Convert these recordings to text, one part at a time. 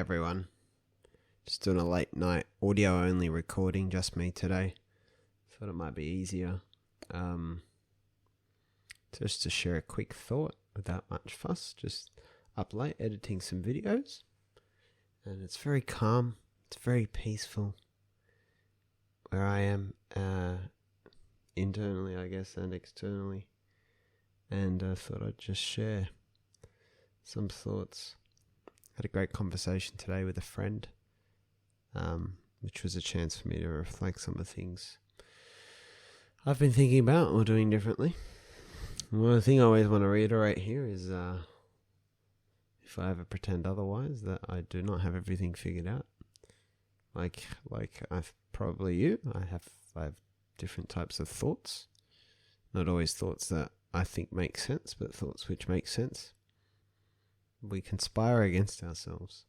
everyone. Just doing a late night audio only recording, just me today. Thought it might be easier just to share a quick thought without much fuss. Just up late editing some videos. And it's very calm. It's very peaceful where I am internally, I guess, and externally. And I thought I'd just share some thoughts. Had a great conversation today with a friend, which was a chance for me to reflect some of the things I've been thinking about or doing differently. One thing I always want to reiterate here is if I ever pretend otherwise, that I do not have everything figured out. Like I've probably you, I have different types of thoughts. Not always thoughts that I think make sense, but thoughts which make sense. We conspire against ourselves.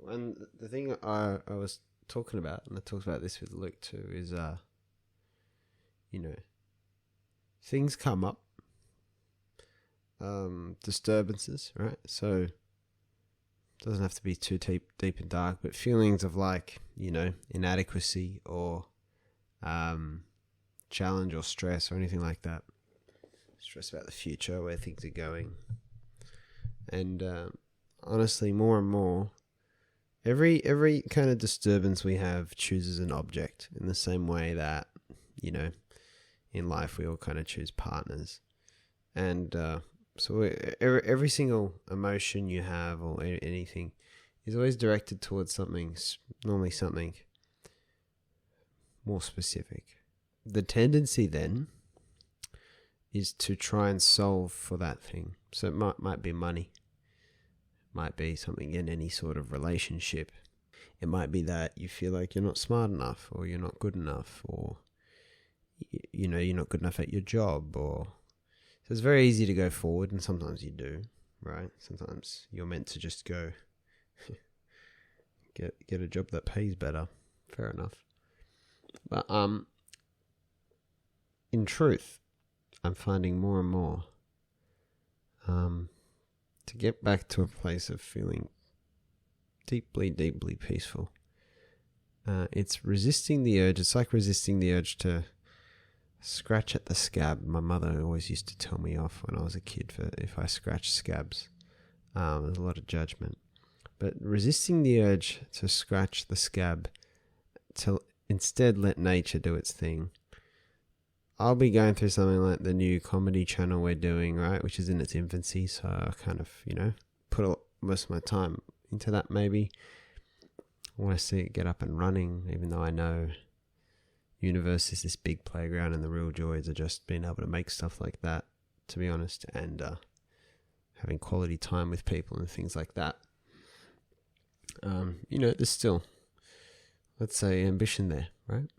And the thing I was talking about, and I talked about this with Luke too, is things come up, disturbances, right? So it doesn't have to be too deep and dark, but feelings of inadequacy or challenge or stress or anything like that. Stress about the future, where things are going. And honestly, more and more, every kind of disturbance we have chooses an object, in the same way that, in life we all kind of choose partners. And so every single emotion you have or anything is always directed towards something, normally something more specific. The tendency then is to try and solve for that thing. So it might be money. Might be something in any sort of relationship. It might be that you feel like you're not smart enough, or you're not good enough, or you're not good enough at your job. Or so it's very easy to go forward, and sometimes you do, right? Sometimes you're meant to just go get a job that pays better. Fair enough. But in truth, I'm finding more and more to get back to a place of feeling deeply, deeply peaceful. It's resisting the urge. It's like resisting the urge to scratch at the scab. My mother always used to tell me off when I was a kid for if I scratched scabs. There's a lot of judgment. But resisting the urge to scratch the scab, to instead let nature do its thing. I'll be going through something like the new comedy channel we're doing, right, which is in its infancy, so I kind of, put most of my time into that maybe. I want to see it get up and running, even though I know universe is this big playground and the real joys are just being able to make stuff like that, to be honest, and having quality time with people and things like that. There's still, let's say, ambition there, right?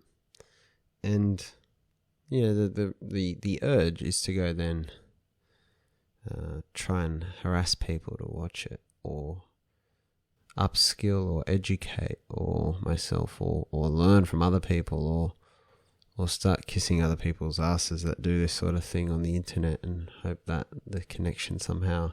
And the urge is to go then try and harass people to watch it, or upskill or educate or myself, or learn from other people, or start kissing other people's asses that do this sort of thing on the internet, and hope that the connection somehow,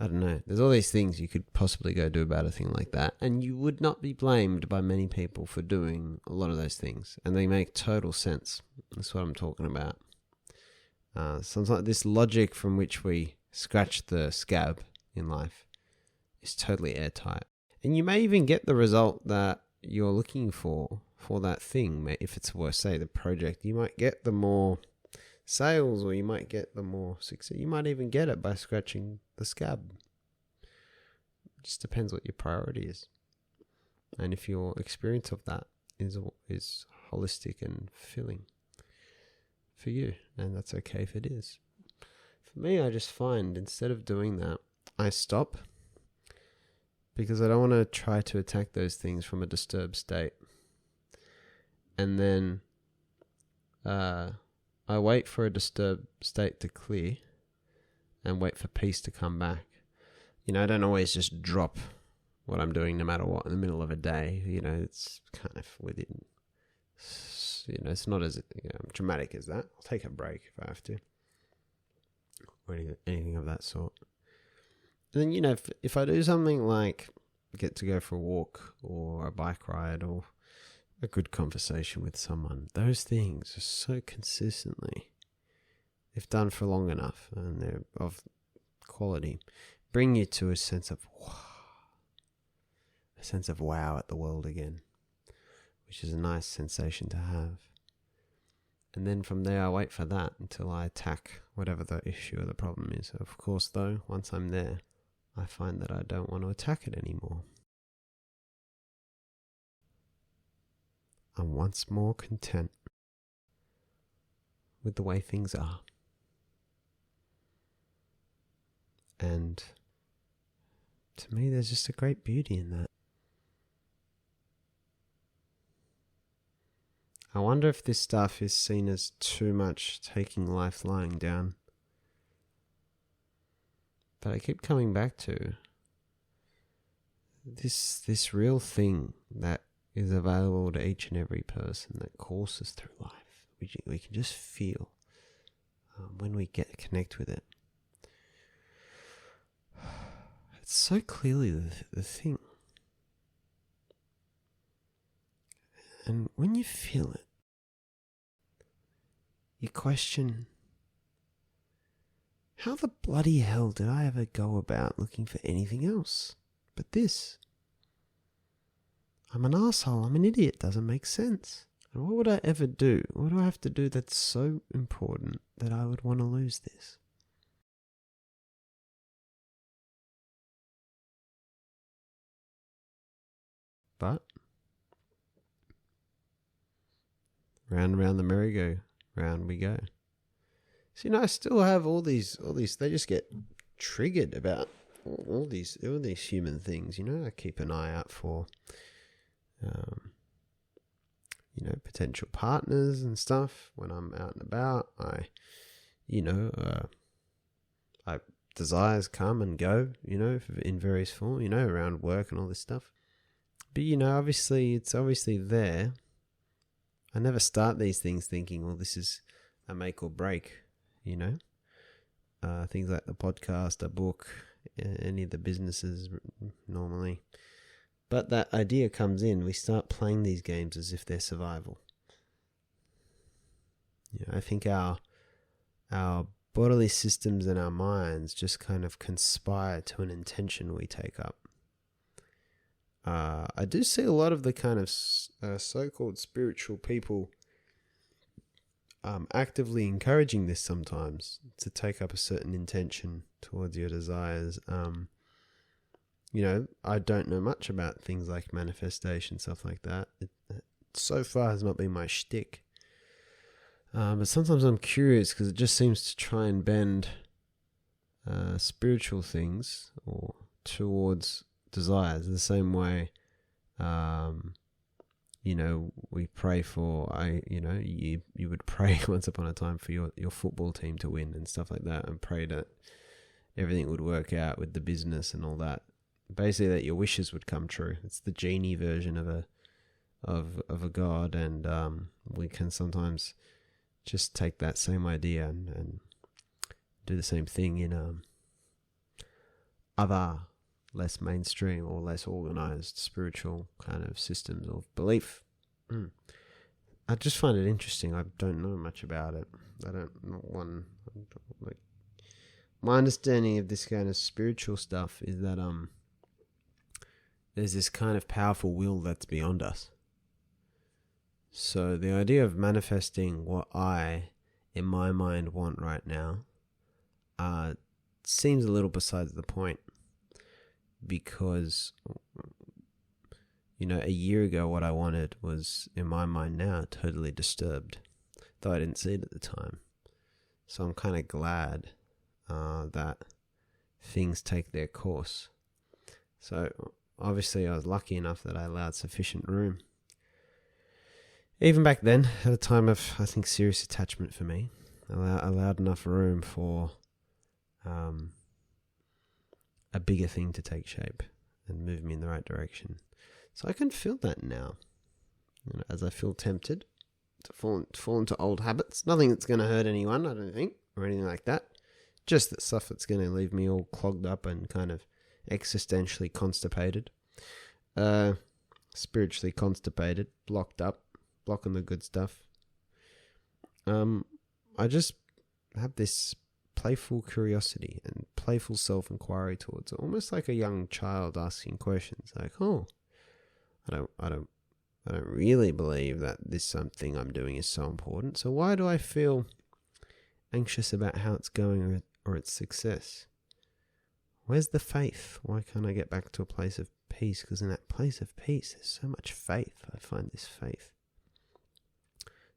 I don't know. There's all these things you could possibly go do about a thing like that, and you would not be blamed by many people for doing a lot of those things, and they make total sense. That's what I'm talking about. Sometimes this logic from which we scratch the scab in life is totally airtight, and you may even get the result that you're looking for that thing. If it's worth, say, the project, you might get the more sales, or you might get the more success. You might even get it by scratching the scab. It just depends what your priority is, and if your experience of that is holistic and fulfilling for you, and that's okay if it is. For me, I just find instead of doing that, I stop, because I don't want to try to attack those things from a disturbed state, and then I wait for a disturbed state to clear and wait for peace to come back. I don't always just drop what I'm doing no matter what in the middle of a day. It's kind of within, it's not as dramatic as that. I'll take a break if I have to, or anything of that sort. And then, if I do something like get to go for a walk or a bike ride or a good conversation with someone. Those things are so consistently, if done for long enough and they're of quality, bring you to a sense of wow at the world again, which is a nice sensation to have. And then from there, I wait for that until I attack whatever the issue or the problem is. Of course, though, once I'm there, I find that I don't want to attack it anymore. I'm once more content with the way things are. And to me, there's just a great beauty in that. I wonder if this stuff is seen as too much taking life lying down. But I keep coming back to this real thing that is available to each and every person that courses through life. We can just feel when we connect with it. It's so clearly the thing. And when you feel it, you question, how the bloody hell did I ever go about looking for anything else but this? I'm an asshole, I'm an idiot, doesn't make sense. And what would I ever do? What do I have to do that's so important that I would want to lose this? But round and round the merry-go-round we go. So, I still have all these, they just get triggered about all these human things, I keep an eye out for, potential partners and stuff when I'm out and about. Desires come and go, in various forms, around work and all this stuff. But, obviously, it's obviously there. I never start these things thinking, well, this is a make or break, things like the podcast, a book, any of the businesses normally. But that idea comes in, we start playing these games as if they're survival. I think our bodily systems and our minds just kind of conspire to an intention we take up. I do see a lot of the kind of so-called spiritual people actively encouraging this sometimes, to take up a certain intention towards your desires. I don't know much about things like manifestation, stuff like that. It so far has not been my shtick. But sometimes I'm curious because it just seems to try and bend spiritual things or towards desires the same way. We pray for, you would pray once upon a time for your football team to win and stuff like that, and pray that everything would work out with the business and all that. Basically, that your wishes would come true. It's the genie version of a god, and we can sometimes just take that same idea and do the same thing in other less mainstream or less organized spiritual kind of systems of belief. I just find it interesting. I don't know much about it. My understanding of this kind of spiritual stuff is that there's this kind of powerful will that's beyond us. So the idea of manifesting what I, in my mind, want right now seems a little besides the point, because a year ago what I wanted was, in my mind now, totally disturbed, though I didn't see it at the time. So I'm kind of glad that things take their course. So obviously I was lucky enough that I allowed sufficient room. Even back then, at a time of, I think, serious attachment for me, I allowed enough room for a bigger thing to take shape and move me in the right direction. So I can feel that now, as I feel tempted to fall into old habits. Nothing that's going to hurt anyone, I don't think, or anything like that. Just that stuff that's going to leave me all clogged up and kind of existentially constipated. spiritually constipated, blocked up, blocking the good stuff. I just have this playful curiosity and playful self-inquiry towards it, almost like a young child asking questions like, oh, I don't really believe that this something I'm doing is so important, so why do I feel anxious about how it's going or its success? Where's the faith? Why can't I get back to a place of peace? Because in that place of peace, there's so much faith. I find this faith.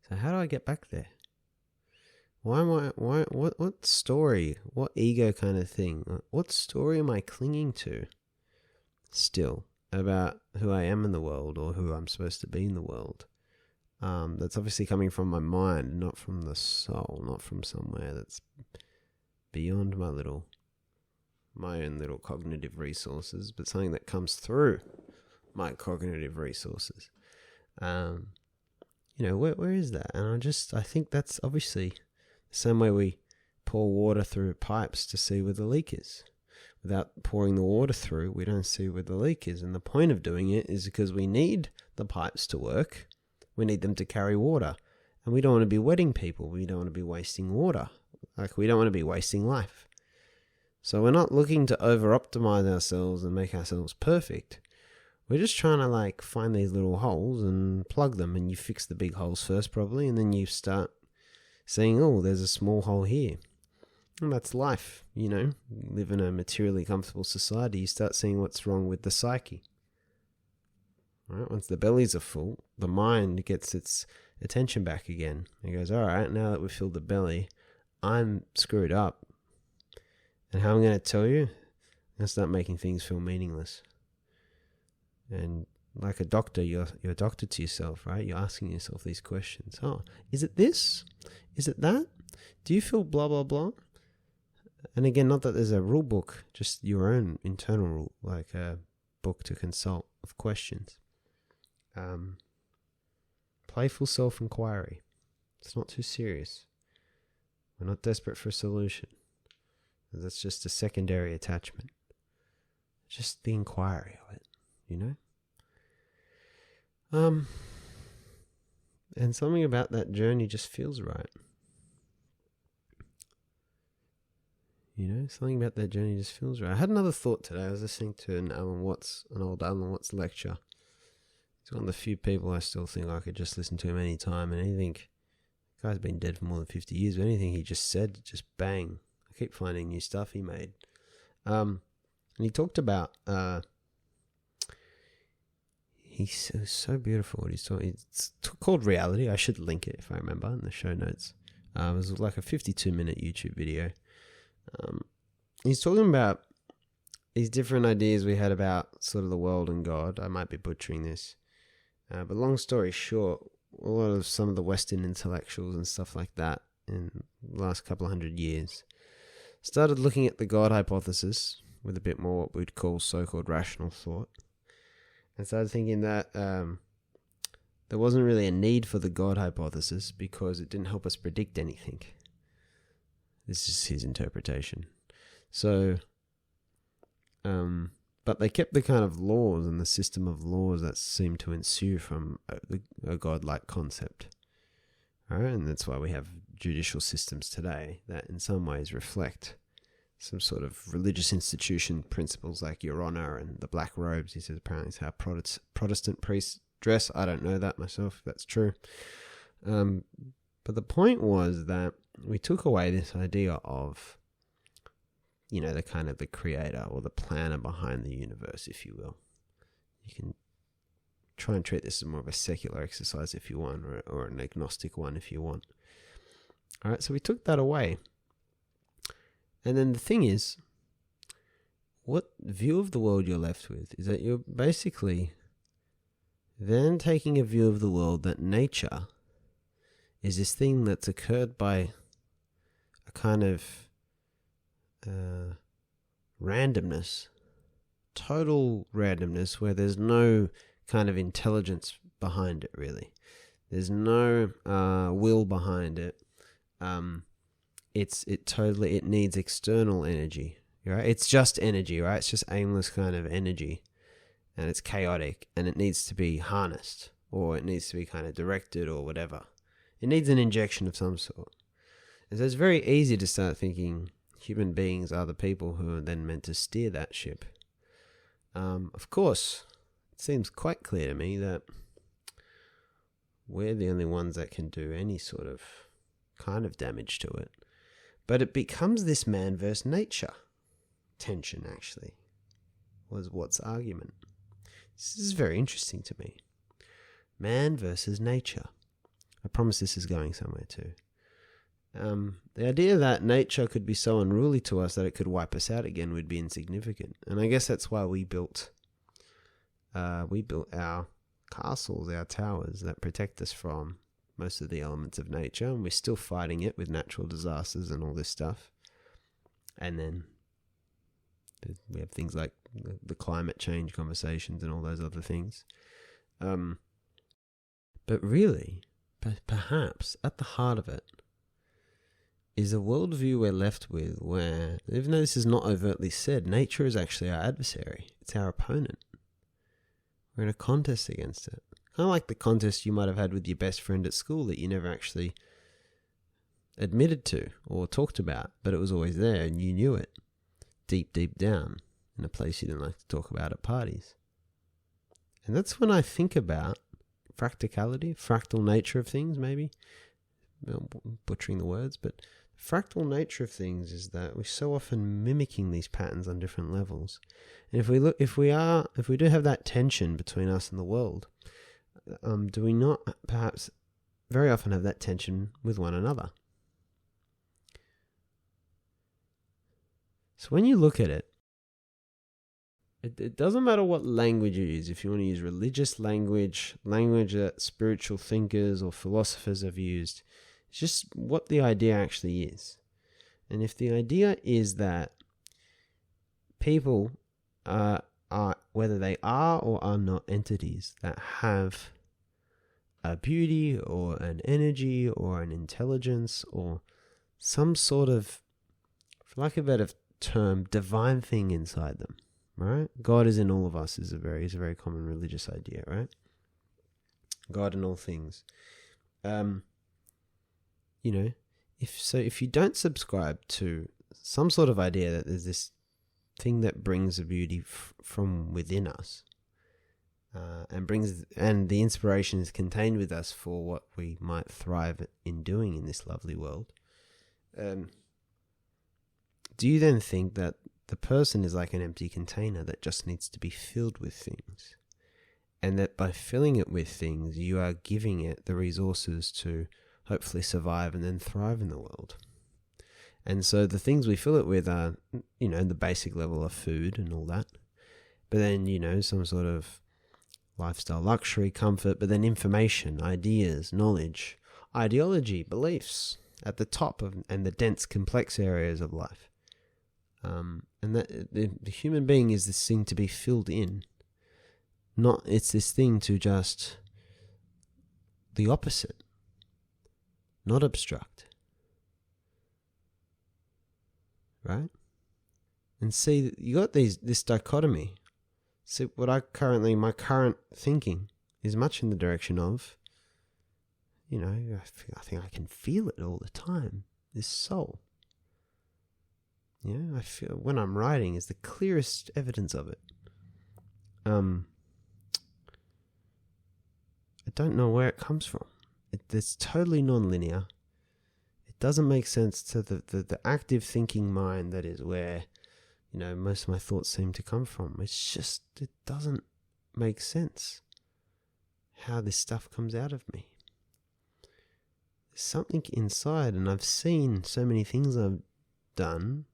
So how do I get back there? What story, what ego kind of thing, what story am I clinging to still about who I am in the world or who I'm supposed to be in the world? That's obviously coming from my mind, not from the soul, not from somewhere that's beyond my own little cognitive resources, but something that comes through my cognitive resources. Where is that? And I think that's obviously the same way we pour water through pipes to see where the leak is. Without pouring the water through, we don't see where the leak is. And the point of doing it is because we need the pipes to work. We need them to carry water. And we don't want to be wetting people. We don't want to be wasting water. Like, we don't want to be wasting life. So we're not looking to over-optimize ourselves and make ourselves perfect. We're just trying to find these little holes and plug them, and you fix the big holes first probably, and then you start seeing, oh, there's a small hole here. And that's life, You live in a materially comfortable society, you start seeing what's wrong with the psyche. Right? Once the bellies are full, the mind gets its attention back again. It goes, all right, now that we've filled the belly, I'm screwed up. And how I'm going to tell you? I'm going to start making things feel meaningless. And like a doctor, you're a doctor to yourself, right? You're asking yourself these questions. Oh, is it this? Is it that? Do you feel blah, blah, blah? And again, not that there's a rule book, just your own internal rule, like a book to consult of questions. Playful self-inquiry. It's not too serious. We're not desperate for a solution. That's just a secondary attachment. Just the inquiry of it, And something about that journey just feels right. Something about that journey just feels right. I had another thought today. I was listening to an old Alan Watts lecture. He's one of the few people I still think I could just listen to him anytime, and anything. The guy's been dead for more than 50 years, but anything he just said, just bang. I keep finding new stuff he made. And he talked about, it was so beautiful what he's talking. It's called Reality. I should link it if I remember in the show notes. It was like a 52-minute YouTube video. He's talking about these different ideas we had about sort of the world and God. I might be butchering this. But long story short, a lot of some of the Western intellectuals and stuff like that in the last couple of 100 years started looking at the God hypothesis with a bit more what we'd call so-called rational thought, and started thinking that there wasn't really a need for the God hypothesis because it didn't help us predict anything. This is his interpretation. So, but they kept the kind of laws and the system of laws that seemed to ensue from a God-like concept. All right, and that's why we have judicial systems today that in some ways reflect some sort of religious institution principles like Your Honor and the black robes. He says apparently it's how Protestant priests dress. I don't know that myself, if that's true. But the point was that we took away this idea of, the kind of the creator or the planner behind the universe, if you will. You can try and treat this as more of a secular exercise if you want, or an agnostic one if you want. All right, so we took that away. And then the thing is, what view of the world you're left with is that you're basically then taking a view of the world that nature is this thing that's occurred by a kind of randomness, total randomness, where there's no kind of intelligence behind it, really. There's no will behind it. It needs external energy, right? It's just energy, right? It's just aimless kind of energy. and it's chaotic and it needs to be harnessed, or it needs to be kind of directed or whatever. It needs an injection of some sort. And so it's very easy to start thinking human beings are the people who are then meant to steer that ship. Of course, it seems quite clear to me that we're the only ones that can do any sort of kind of damage to it. But it becomes this man versus nature tension, actually, was Watt's argument. This is very interesting to me. Man versus nature. I promise this is going somewhere too. The idea that nature could be so unruly to us that it could wipe us out again would be insignificant. And I guess that's why we built our castles, our towers that protect us from most of the elements of nature, and we're still fighting it with natural disasters and all this stuff. And then we have things like the climate change conversations and all those other things. But really, perhaps at the heart of it is a worldview we're left with where, even though this is not overtly said, nature is actually our adversary. It's our opponent. We're in a contest against it. Kind of like the contest you might have had with your best friend at school that you never actually admitted to or talked about, but it was always there and you knew it deep, deep down in a place you didn't like to talk about at parties. And that's when I think about practicality, fractal nature of things, maybe. Butchering the words, but the fractal nature of things is that we're so often mimicking these patterns on different levels. And if we do have that tension between us and the world, do we not perhaps very often have that tension with one another? So when you look at it, it doesn't matter what language you use. If you want to use religious language that spiritual thinkers or philosophers have used, it's just what the idea actually is. And if the idea is that people are, whether they are or are not entities that have a beauty or an energy or an intelligence or some sort of, for lack of a better term, divine thing inside them, right? God is in all of us is a very common religious idea, right? God in all things. If you don't subscribe to some sort of idea that there's this thing that brings the beauty from within us, and the inspiration is contained with us for what we might thrive in doing in this lovely world, do you then think that the person is like an empty container that just needs to be filled with things, and that by filling it with things you are giving it the resources to hopefully survive and then thrive in the world? And so the things we fill it with are, the basic level of food and all that. But then, some sort of lifestyle, luxury, comfort, but then information, ideas, knowledge, ideology, beliefs at the top and the dense, complex areas of life. And that the human being is this thing to be filled in. It's this thing to just the opposite. Not obstruct. Right? And see, you got this dichotomy. See, my current thinking is much in the direction of, I think I can feel it all the time. This soul. I feel when I'm writing is the clearest evidence of it. I don't know where it comes from. It's totally non-linear. It doesn't make sense to the active thinking mind that is where, most of my thoughts seem to come from. It doesn't make sense how this stuff comes out of me. There's something inside, and I've seen so many things I've done,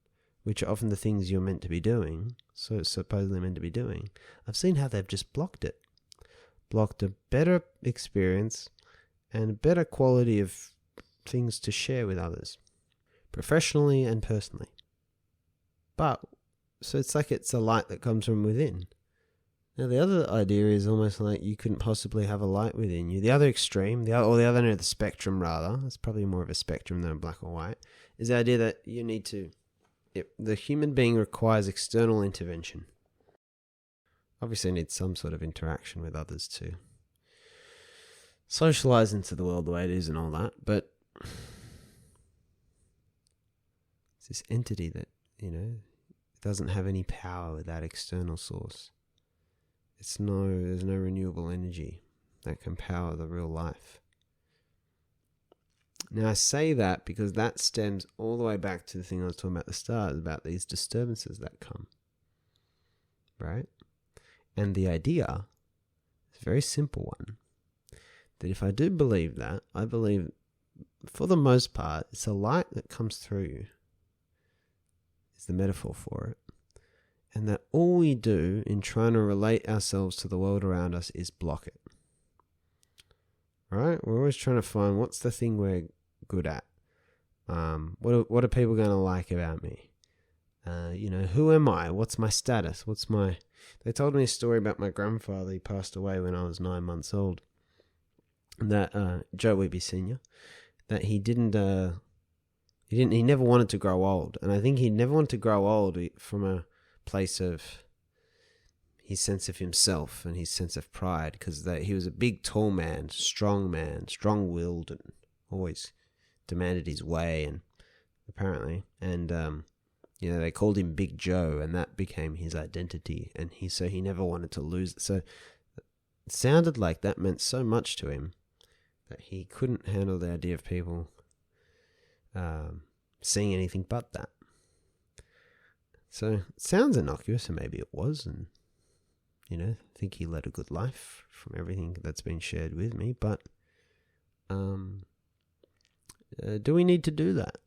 which are often the things you're meant to be doing, so supposedly meant to be doing. I've seen how they've just blocked it. Blocked a better experience and a better quality of things to share with others, professionally and personally. So it's like it's a light that comes from within. Now the other idea is almost like you couldn't possibly have a light within you. The other extreme, the other end of the spectrum rather, it's probably more of a spectrum than a black or white, is the idea that you need to, the human being requires external intervention. obviously need some sort of interaction with others to socialize into the world the way it is and all that, but it's this entity that, doesn't have any power with that external source. There's no renewable energy that can power the real life. Now I say that because that stems all the way back to the thing I was talking about at the start, about these disturbances that come, right? And the idea is a very simple one, that if I do believe that, I believe for the most part it's a light that comes through you, is the metaphor for it. And that all we do in trying to relate ourselves to the world around us is block it. Right? We're always trying to find what's the thing we're good at. What are people going to like about me? Who am I? What's my status? They told me a story about my grandfather. He passed away when I was 9 months old. That Joe Weeby Sr., that he never wanted to grow old. And I think he never wanted to grow old from a place of his sense of himself and his sense of pride, because he was a big, tall man, strong-willed, and always demanded his way, and apparently, and they called him Big Joe, and that became his identity, and he never wanted to lose it. So it sounded like that meant so much to him that he couldn't handle the idea of people seeing anything but that. So it sounds innocuous, and maybe it was, and I think he led a good life from everything that's been shared with me, but do we need to do that?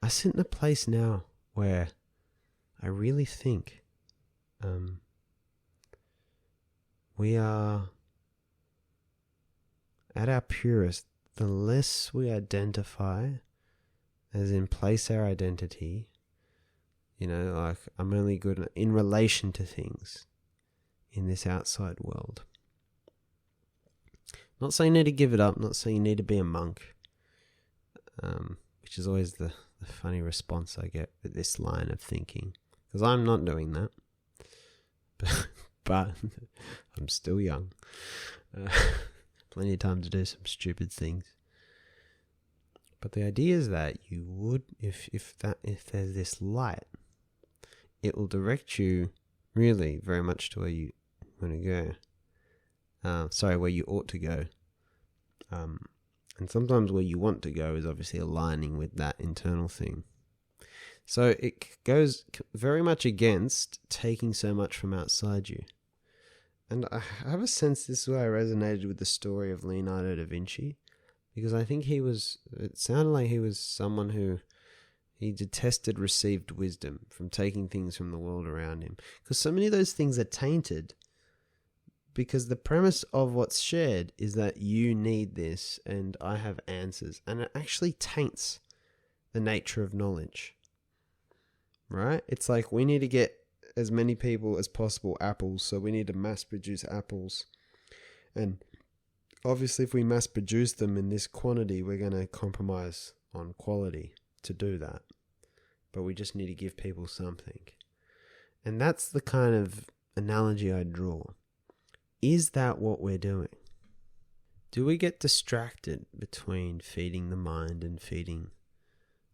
I sit in a place now where I really think we are at our purest the less we identify, as in place our identity. Like I'm only good in relation to things in this outside world. Not saying you need to give it up, not saying you need to be a monk, which is always the funny response I get with this line of thinking, because I'm not doing that, but I'm still young. Plenty of time to do some stupid things. But the idea is that you would, if there's this light, it will direct you really very much to where you want to go. Where you ought to go. And sometimes where you want to go is obviously aligning with that internal thing. So it goes very much against taking so much from outside you. And I have a sense this is why I resonated with the story of Leonardo da Vinci, because I think it sounded like he was someone who he detested received wisdom from taking things from the world around him. Because so many of those things are tainted, because the premise of what's shared is that you need this and I have answers. And it actually taints the nature of knowledge. Right? It's like we need to get as many people as possible apples, so we need to mass produce apples. And obviously if we mass produce them in this quantity, we're going to compromise on quality to do that. But we just need to give people something. And that's the kind of analogy I draw. Is that what we're doing? Do we get distracted between feeding the mind and feeding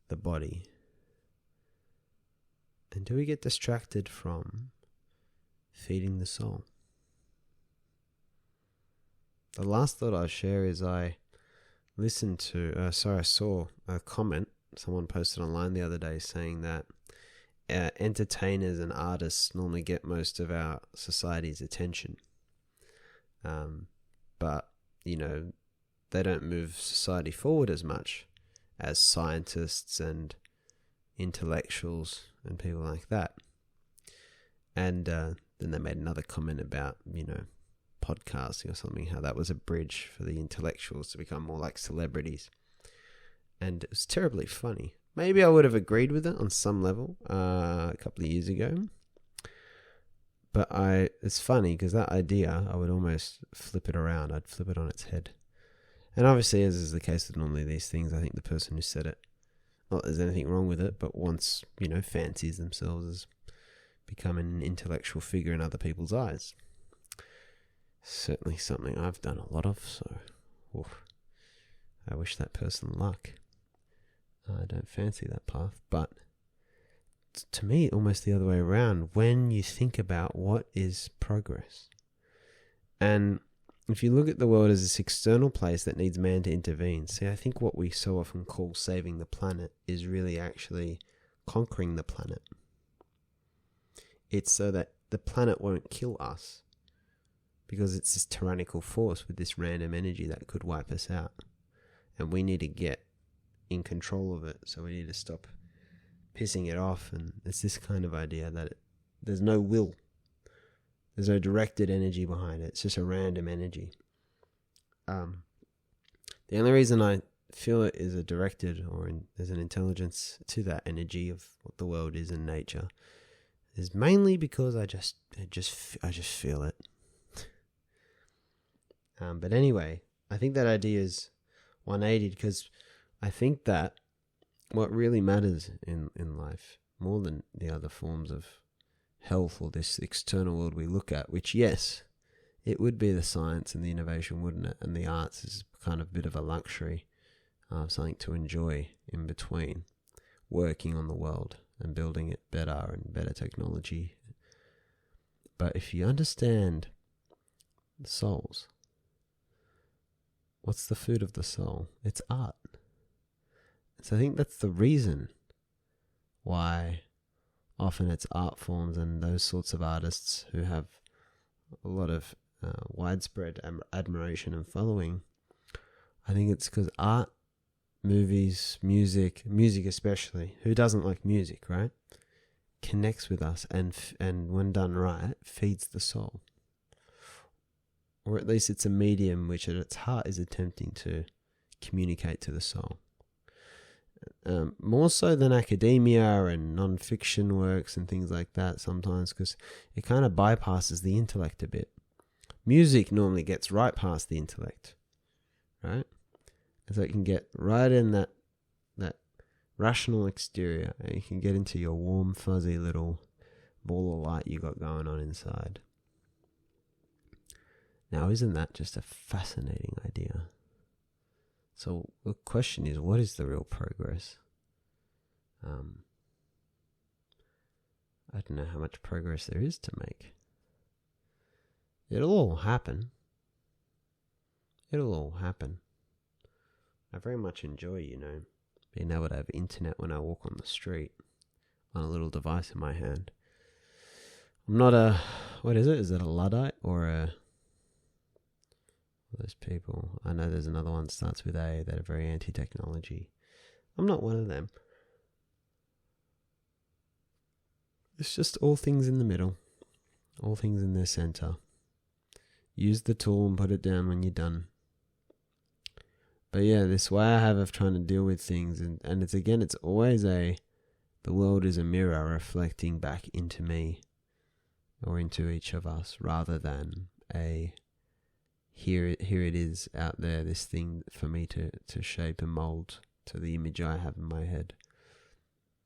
the body? And do we get distracted from feeding the soul? The last thought I'll share is I saw a comment someone posted online the other day saying that entertainers and artists normally get most of our society's attention. But, they don't move society forward as much as scientists and intellectuals and people like that. And then they made another comment about, podcasting or something, how that was a bridge for the intellectuals to become more like celebrities. And it was terribly funny. Maybe I would have agreed with it on some level a couple of years ago. But it's funny because that idea, I would almost flip it around. I'd flip it on its head. And obviously, as is the case with normally these things, I think the person who said it, not that there's anything wrong with it, but once, fancies themselves as becoming an intellectual figure in other people's eyes. Certainly something I've done a lot of, so I wish that person luck. I don't fancy that path, but to me, almost the other way around, when you think about what is progress. And if you look at the world as this external place that needs man to intervene, see, I think what we so often call saving the planet is really actually conquering the planet. It's so that the planet won't kill us, because it's this tyrannical force with this random energy that could wipe us out. And we need to get in control of it, so we need to stop pissing it off. And it's this kind of idea that there's no will. There's no directed energy behind it. It's just a random energy. The only reason I feel it is a directed there's an intelligence to that energy of what the world is in nature is mainly because I just feel it. But anyway, I think that idea is 180 because I think that what really matters in life, more than the other forms of health or this external world we look at, which, yes, it would be the science and the innovation, wouldn't it? And the arts is kind of a bit of a luxury, something to enjoy in between working on the world and building it better and better technology. But if you understand the souls, what's the food of the soul? It's art. So I think that's the reason why often it's art forms and those sorts of artists who have a lot of widespread admiration and following. I think it's because art, movies, music especially, who doesn't like music, right? Connects with us and when done right, feeds the soul. Or at least it's a medium which at its heart is attempting to communicate to the soul. More so than academia and non-fiction works and things like that sometimes, because it kind of bypasses the intellect a bit. Music normally gets right past the intellect, right? And so it can get right in that rational exterior, and you can get into your warm, fuzzy little ball of light you got going on inside. Now, isn't that just a fascinating idea? So the question is, what is the real progress? I don't know how much progress there is to make. It'll all happen. It'll all happen. I very much enjoy, being able to have internet when I walk on the street on a little device in my hand. I'm not what is it? Is it a Luddite or those people? I know there's another one that starts with A that are very anti-technology. I'm not one of them. It's just all things in the middle. All things in their center. Use the tool and put it down when you're done. But yeah, this way I have of trying to deal with things, and it's always the world is a mirror reflecting back into me or into each of us, rather than here it is out there, this thing for me to shape and mold to the image I have in my head.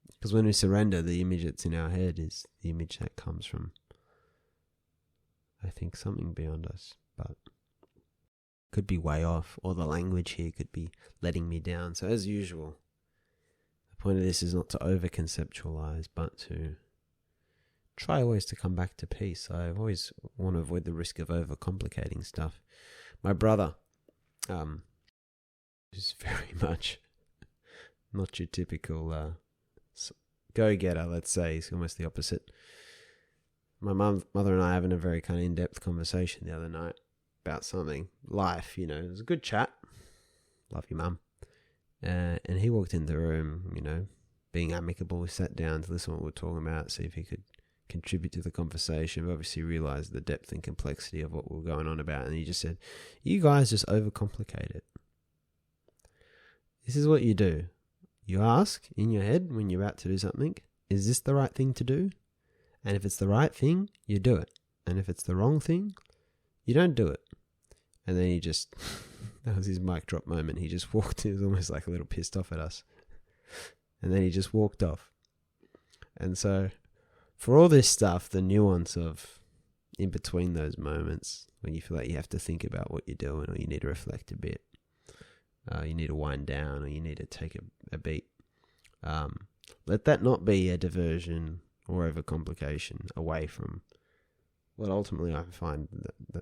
Because when we surrender, the image that's in our head is the image that comes from, I think, something beyond us, but could be way off, or the language here could be letting me down. So as usual, the point of this is not to over-conceptualize, but to try always to come back to peace. I always want to avoid the risk of over-complicating stuff. My brother, is very much not your typical go-getter, let's say. He's almost the opposite. My mother and I having a very kind of in-depth conversation the other night about something, life, it was a good chat. Love you, Mum. And he walked in the room, being amicable. We sat down to listen to what we were talking about, see if he could contribute to the conversation. We obviously realised the depth and complexity of what we were going on about, and he just said, you guys just overcomplicate it. This is what you do. You ask in your head when you're about to do something, is this the right thing to do? And if it's the right thing, you do it. And if it's the wrong thing, you don't do it. And then he just, that was his mic drop moment. He just walked, he was almost like a little pissed off at us. And then he just walked off. And so for all this stuff, the nuance of in between those moments when you feel like you have to think about what you're doing, or you need to reflect a bit, you need to wind down, or you need to take a beat. Let that not be a diversion or overcomplication away from what ultimately I find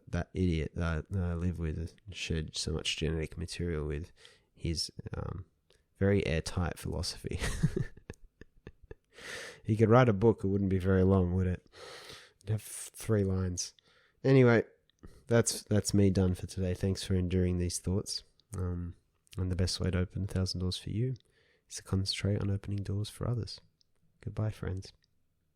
that idiot that I live with, shared so much genetic material with, his very airtight philosophy. He could write a book, it wouldn't be very long, would it? It'd have 3 lines. Anyway, that's me done for today. Thanks for enduring these thoughts. And the best way to open 1,000 doors for you is to concentrate on opening doors for others. Goodbye, friends.